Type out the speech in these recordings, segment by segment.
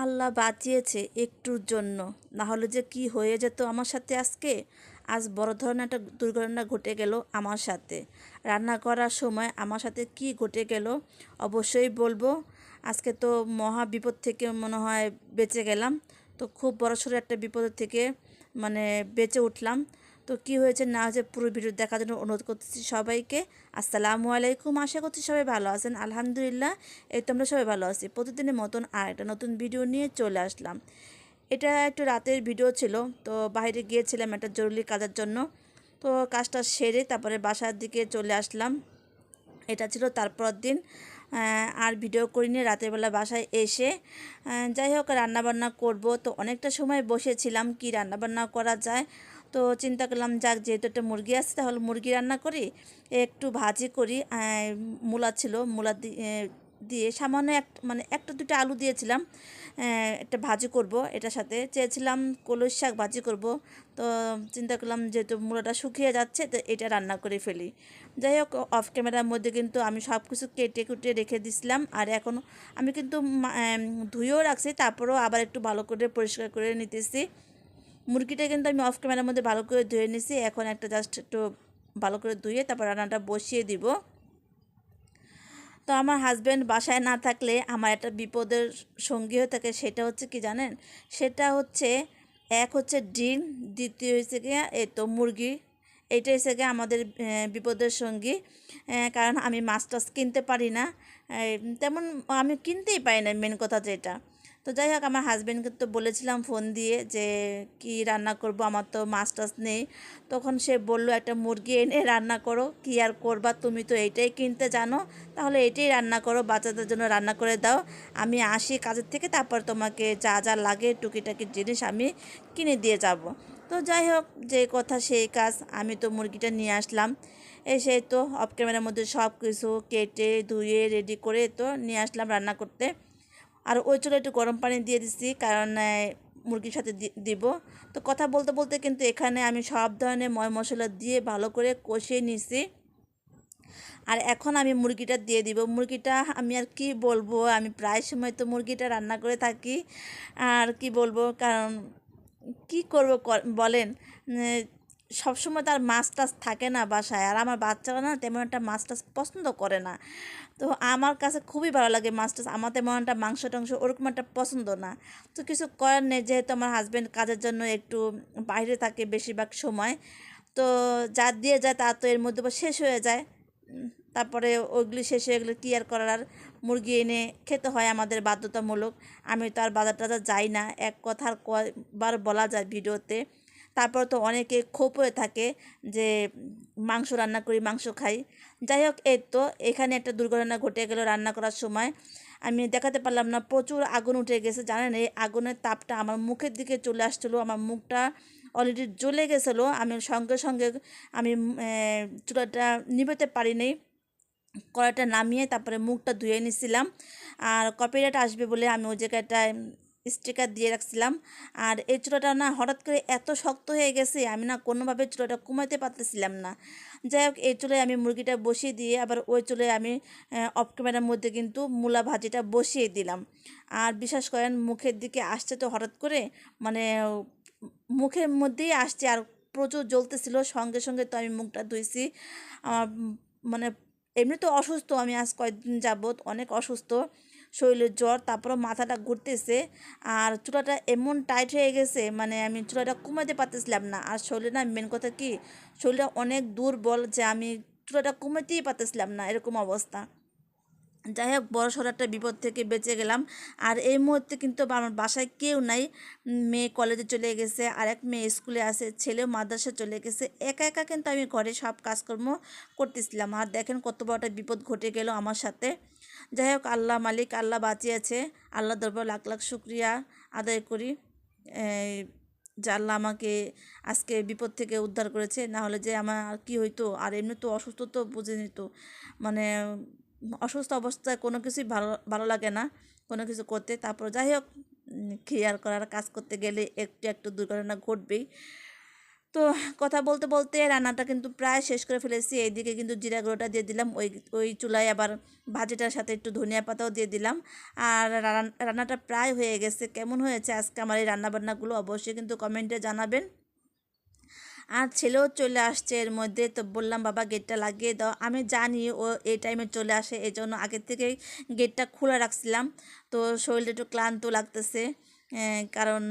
আল্লাহ বাঁচিয়েছে একটুর জন্য, না হলে যে কি হয়ে যেত আমার সাথে আজকে। আজ বড় ধরনের একটা দুর্ঘটনা ঘটে গেল আমার সাথে। রান্না করার সময় আমার সাথে কি ঘটে গেল অবশ্যই বলবো। আজকে তো মহা বিপদ থেকে মনে হয় বেঁচে গেলাম। তো খুব বড়সড় একটা বিপদ থেকে মানে বেঁচে উঠলাম। তো কি হয়েছে না হয়েছে পুরো ভিডিও দেখার জন্য অনুরোধ করতেছি সবাইকে। আসসালামু আলাইকুম, আশা করছি সবাই ভালো আছেন। আলহামদুলিল্লাহ, এই তো আমরা সবাই ভালো আছি। প্রতিদিনের মতন আর একটা নতুন ভিডিও নিয়ে চলে আসলাম। এটা একটু রাতের ভিডিও ছিল। তো বাইরে গিয়েছিলাম একটা জরুরি কাজের জন্য। তো কাজটা সেরে তারপরে বাসার দিকে চলে আসলাম। এটা ছিল তারপর দিন। আর ভিডিও করিনি। রাতের বেলা বাসায় এসে যাই হোক রান্নাবান্না করব। তো অনেকটা সময় বসেছিলাম কি রান্নাবান্না করা যায়। তো চিন্তা করলাম যাক যেহেতু একটা মুরগি আছে তাহলে মুরগি রান্না করি, একটু ভাজি করি। মূলা ছিল, মূলা দিয়ে সামান্য মানে একটা দুটো আলু দিয়েছিলাম। একটা ভাজি করব, এটার সাথে চেয়েছিলাম কলই শাক ভাজি করব। তো চিন্তা করলাম যেহেতু মূলাটা শুকিয়ে যাচ্ছে তো এটা রান্না করে ফেলি। যাই হোক অফ ক্যামেরার মধ্যে কিন্তু আমি সব কিছু কেটে কুটে রেখে দিছিলাম। আর এখন আমি কিন্তু ধুয়েও রাখছি, তারপরেও আবার একটু ভালো করে পরিষ্কার করে নিতেছি। মুরগিটা কিন্তু আমি অফ ক্যামেরার মধ্যে ভালো করে ধুয়ে নিছি। এখন একটা জাস্ট একটু ভালো করে ধুয়ে তারপর রান্নাটা বসিয়ে দিব। তো আমার হাজব্যান্ড বাসায় না থাকলে আমার একটা বিপদের সঙ্গী হয়ে থাকে, সেটা হচ্ছে কি জানেন? সেটা হচ্ছে এক হচ্ছে ডিম, দ্বিতীয় হচ্ছে গিয়ে এই তো মুরগি। এইটা হচ্ছে গিয়ে আমাদের বিপদের সঙ্গী। কারণ আমি মাছ টাছ কিনতে পারি না। তেমন আমি কিনতেই পারি না, মেন কথা যেটা। তো যাই হোক আমার হাজব্যান্ডকে তো বলেছিলাম ফোন দিয়ে যে কি রান্না করব, আমার তো মাছ টাছ নেই। তখন সে বলল একটা মুরগি এনে রান্না করো, কি আর করবা, তুমি তো এইটাই কিনতে জানো, তাহলে এটাই রান্না করো, বাচ্চাদের জন্য রান্না করে দাও। আমি আসি কাজের থেকে, তারপর তোমাকে যা যা লাগে টুকিটাকি জিনিস আমি কিনে দিয়ে যাব। তো যাই হোক যে কথা সেই কাজ, আমি তো মুরগিটা নিয়ে আসলাম। এসে তো অফ ক্যামেরার মধ্যে সব কিছু কেটে ধুয়ে রেডি করে তো নিয়ে আসলাম রান্না করতে। আর ওই চুলে একটু গরম পানি দিয়ে দিচ্ছি, কারণ মুরগির সাথে দিব। তো কথা বলতে বলতে কিন্তু এখানে আমি সব ধরনের ময় মশলা দিয়ে ভালো করে কষিয়ে নিছি। আর এখন আমি মুরগিটা দিয়ে দিব। মুরগিটা আমি আর কি বলবো, আমি প্রায় সময় তো মুরগিটা রান্না করে থাকি। আর কি বলবো, কারণ কি করব বলেন। সবসময় তার মাছ টাছ থাকে না বাসায়, আর আমার বাচ্চারা না তেমন একটা মাছ টাছ পছন্দ করে না। তো আমার কাছে খুবই ভালো লাগে মাছ টাছ, আমার তেমন একটা মাংস টাংস ওরকম একটা পছন্দ না। তো কিছু করার নেই, যেহেতু আমার হাজব্যান্ড কাজের জন্য একটু বাইরে থাকে বেশিরভাগ সময়। তো যা দিয়ে যায় তা তো এর মধ্যে বা শেষ হয়ে যায়। উম, তারপরে ওইগুলি শেষ হয়ে গেলে কী আর করার, আর মুরগি এনে খেতে হয় আমাদের বাধ্যতামূলক। আমি তো আর বাজার টাজার যাই না, এক কথা আর কয়বার বলা যায় ভিডিওতে। তারপর তো অনেকে ক্ষোভ হয়ে থাকে যে মাংস রান্না করি, মাংস খাই। যাই হোক এই তো এখানে একটা দুর্ঘটনা ঘটে গেল রান্না করার সময়। আমি দেখাতে পারলাম না, প্রচুর আগুন উঠে গেছে জানেন। এই আগুনের তাপটা আমার মুখের দিকে চলে আসছিলো, আমার মুখটা অলরেডি জ্বলে গেছিলো। আমি সঙ্গে সঙ্গে আমি চুলাটা নিভাতে পারিনি, কড়াইটা নামিয়ে তারপরে মুখটা ধুয়ে নিছিলাম। আর কপিরাইট আসবে বলে আমি ওই জায়গাটায় স্টিকার দিয়ে রাখছিলাম। আর এই চুলাটা না হঠাৎ করে এত শক্ত হয়ে গেছে, আমি না কোনোভাবে চুলাটা কমাতে পারতেছিলাম না। যাই হোক এই চুলায় আমি মুরগিটা বসিয়ে দিয়ে আবার ওই চুলায় আমি অফ ক্যামেরার মধ্যে কিন্তু মূলা ভাজিটা বসিয়ে দিলাম। আর বিশ্বাস করেন মুখের দিকে আসছে তো হঠাৎ করে, মানে মুখের মধ্যেই আসছে আর প্রচুর জ্বলতেছিল। সঙ্গে সঙ্গে তো আমি মুখটা ধুইছি। আমার মানে এমনি তো অসুস্থ, আমি আজ কয়েকদিন যাবৎ অনেক অসুস্থ, শরীরের জ্বর, তারপরে মাথাটা ঘুরতেছে। আর চুলাটা এমন টাইট হয়ে গেছে, মানে আমি চুলাটা কমাতে পারতেছিলাম না। আর শরীরে না মেন কথা কি, শরীরটা অনেক দুর্বল যে আমি চুলাটা কমাতেই পারতেছিলাম না, এরকম অবস্থা। যাই হোক বড়সড় একটা বিপদ থেকে বেঁচে গেলাম। আর এই মুহূর্তে কিন্তু আমার বাসায় কেউ নাই। মেয়ে কলেজে চলে গেছে, আর এক মেয়ে স্কুলে আছে, ছেলেও মাদ্রাসায় চলে গেছে। একা একা কিন্তু আমি ঘরে সব কাজকর্ম করতেছিলাম। আর দেখেন কত বড় একটা বিপদ ঘটে গেল আমার সাথে। যাই হোক আল্লাহ মালিক, আল্লাহ বাঁচিয়েছে। আল্লাহ দরবার লাখ লাখ শুক্রিয়া আদায় করি এই যে আল্লাহ আমাকে আজকে বিপদ থেকে উদ্ধার করেছে। না হলে যে আমার আর কী হইতো। আর এমনি তো অসুস্থ তো বুঝে নিত, মানে অসুস্থ অবস্থায় কোনো কিছুই ভালো ভালো লাগে না কোনো কিছু করতে। তারপর যাই হোক কেয়ার করার কাজ করতে গেলে একটু একটু দুর্ঘটনা ঘটবেই। তো কথা বলতে বলতে রান্নাটা কিন্তু প্রায় শেষ করে ফেলেছি। এইদিকে কিন্তু জিরা গুঁড়োটা দিয়ে দিলাম, ওই ওই চুলায় আবার ভাজিটার সাথে একটু ধনিয়া পাতাও দিয়ে দিলাম। আর রান্নাটা প্রায় হয়ে গেছে। কেমন হয়েছে আজকে আমার এই রান্নাবান্নাগুলো অবশ্যই কিন্তু কমেন্টে জানাবেন। আর ছেলেও চলে আসছে এর মধ্যে, তো বললাম বাবা গেটটা লাগিয়ে দাও। আমি জানি ও এই টাইমে চলে আসে, এই জন্য আগের থেকেই গেটটা খোলা রাখছিলাম। তো শরীরটা একটু ক্লান্ত লাগতেছে, কারণ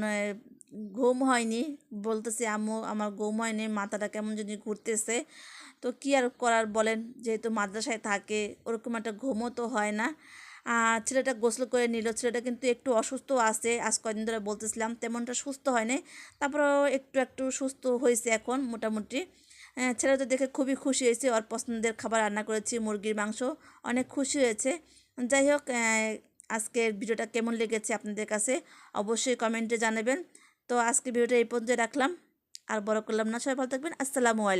ঘুম হয়নি। বলতেছে আম্মু আমার ঘুম হয়নি, মাথাটা কেমন জানি ঘুরতেছে। তো কি আর করার বলেন, যেহেতু মাদ্রাসায় থাকে ওরকম একটা ঘুমও তো হয় না। আর ছেলেটা গোসল করে নিল। ছেলেটা কিন্তু একটু অসুস্থ আছে, আজ কদিন ধরে বলতেছিলাম তেমনটা সুস্থ হয় নাই, তারপরেও একটু একটু সুস্থ হয়েছে এখন মোটামুটি। ছেলে তো দেখে খুবই খুশি হয়েছে, ওর পছন্দের খাবার রান্না করেছি মুরগির মাংস, অনেক খুশি হয়েছে। যাই হোক, আজকের ভিডিওটা কেমন লেগেছে আপনাদের কাছে অবশ্যই কমেন্টে জানাবেন। তো আজকে ভিডিওটা এই পর্যন্ত রাখলাম, আর বড় করলাম না। সবাই ভালো থাকবেন। আসসালামু আলাইকুম।